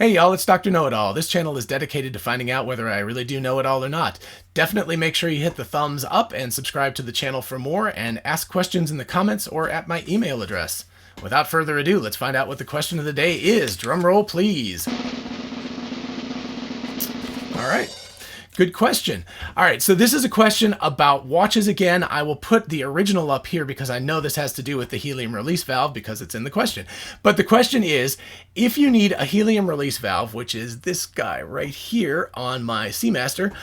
Hey y'all, it's Dr. Know-It-All. This channel is dedicated to finding out whether I really do know it all or not. Definitely make sure you hit the thumbs up and subscribe to the channel for more, and ask questions in the comments or at my email address. Without further ado, let's find out what the question of the day is. Drum roll, please. All right. Good question. All right, so this is a question about watches again. I will put the original up here because I know this has to do with the helium release valve because it's in the question. But the question is, if you need a helium release valve, which is this guy right here on my Seamaster,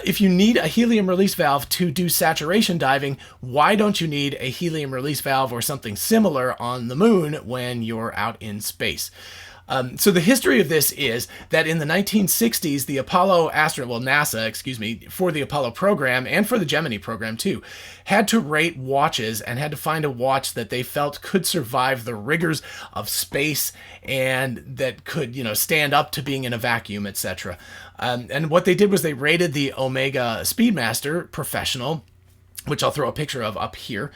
if you need a helium release valve to do saturation diving, why don't you need a helium release valve or something similar on the moon when you're out in space? So the history of this is that in the 1960s, the NASA, for the Apollo program and for the Gemini program too, had to rate watches and had to find a watch that they felt could survive the rigors of space and that could, stand up to being in a vacuum, etc. And what they did was they rated the Omega Speedmaster Professional, which I'll throw a picture of up here.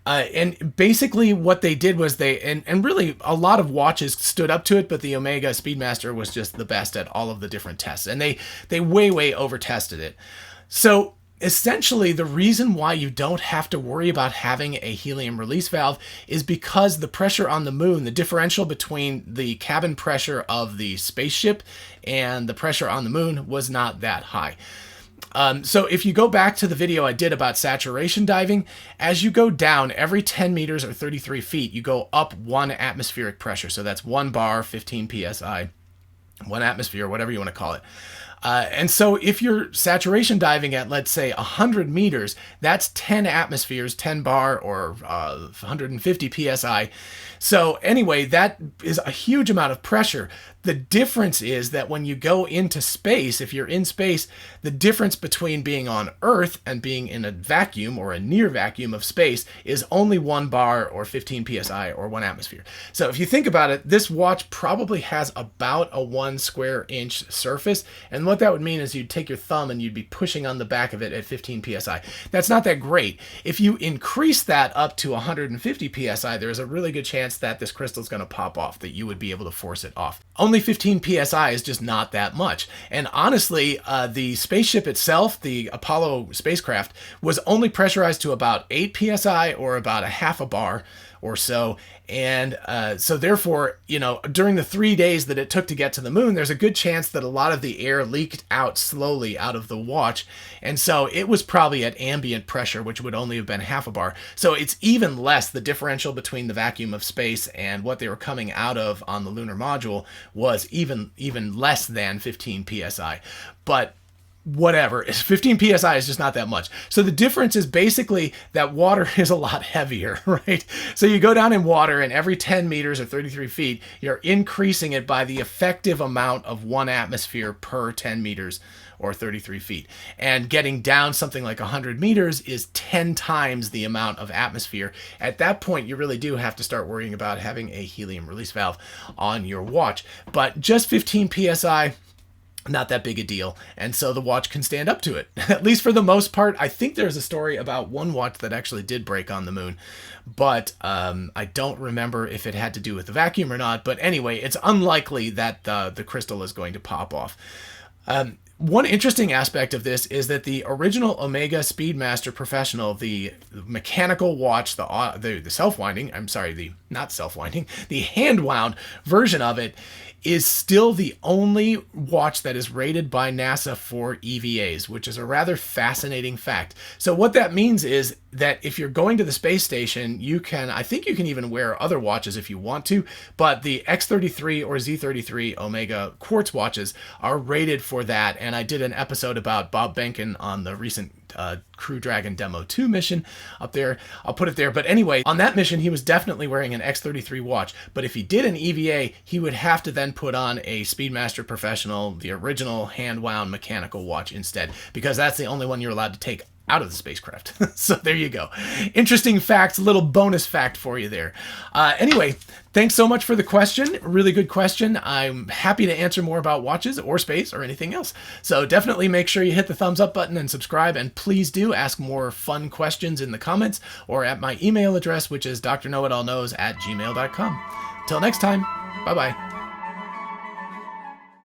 And basically what they did was and really a lot of watches stood up to it, but the Omega Speedmaster was just the best at all of the different tests. And they way over tested it. So essentially the reason why you don't have to worry about having a helium release valve is because the pressure on the moon, the differential between the cabin pressure of the spaceship and the pressure on the moon was not that high. So if you go back to the video I did about saturation diving, as you go down every 10 meters or 33 feet, you go up 1 atmospheric pressure. So that's 1 bar, 15 psi, 1 atmosphere, whatever you want to call it. And so if you're saturation diving at, let's say, 100 meters, that's 10 atmospheres, 10 bar, or 150 psi. So anyway, that is a huge amount of pressure. The difference is that when you go into space, if you're in space, the difference between being on Earth and being in a vacuum or a near vacuum of space is only 1 bar or 15 psi or 1 atmosphere. So if you think about it, this watch probably has about a 1 square inch surface. And what that would mean is you'd take your thumb and you'd be pushing on the back of it at 15 psi. That's not that great. If you increase that up to 150 psi, there's a really good chance that this crystal is going to pop off, that you would be able to force it off. Only 15 psi is just not that much. And honestly, the spaceship itself, the Apollo spacecraft, was only pressurized to about 8 psi or about a half a bar or so. And so therefore, during the 3 days that it took to get to the moon, there's a good chance that a lot of the air leaked out slowly out of the watch. And so it was probably at ambient pressure, which would only have been half a bar. So it's even less. The differential between the vacuum of space and what they were coming out of on the lunar module was even less than 15 psi. But whatever, 15 psi is just not that much. So the difference is basically that water is a lot heavier, right? So you go down in water and every 10 meters or 33 feet, you're increasing it by the effective amount of 1 atmosphere per 10 meters or 33 feet. And getting down something like 100 meters is 10 times the amount of atmosphere. At that point, you really do have to start worrying about having a helium release valve on your watch. But just 15 psi, not that big a deal, and so the watch can stand up to it, at least for the most part. I think there's a story about one watch that actually did break on the moon, but I don't remember if it had to do with the vacuum or not. But anyway, it's unlikely that the crystal is going to pop off. One interesting aspect of this is that the original Omega Speedmaster Professional, the mechanical watch, the self-winding, the hand-wound version of it, is still the only watch that is rated by NASA for EVAs, which is a rather fascinating fact. So what that means is that if you're going to the space station, I think you can even wear other watches if you want to, but the X33 or Z33 Omega quartz watches are rated for that. And I did an episode about Bob Behnken on the recent Crew Dragon Demo 2 mission up there. I'll put it there. But anyway, on that mission, he was definitely wearing an X33 watch. But if he did an EVA, he would have to then put on a Speedmaster Professional, the original hand-wound mechanical watch instead, because that's the only one you're allowed to take out of the spacecraft. So there you go. Interesting facts, a little bonus fact for you there. Anyway, thanks so much for the question. Really good question. I'm happy to answer more about watches or space or anything else. So definitely make sure you hit the thumbs up button and subscribe, and please do ask more fun questions in the comments or at my email address, which is drknowitallknows@gmail.com. Till next time, bye-bye.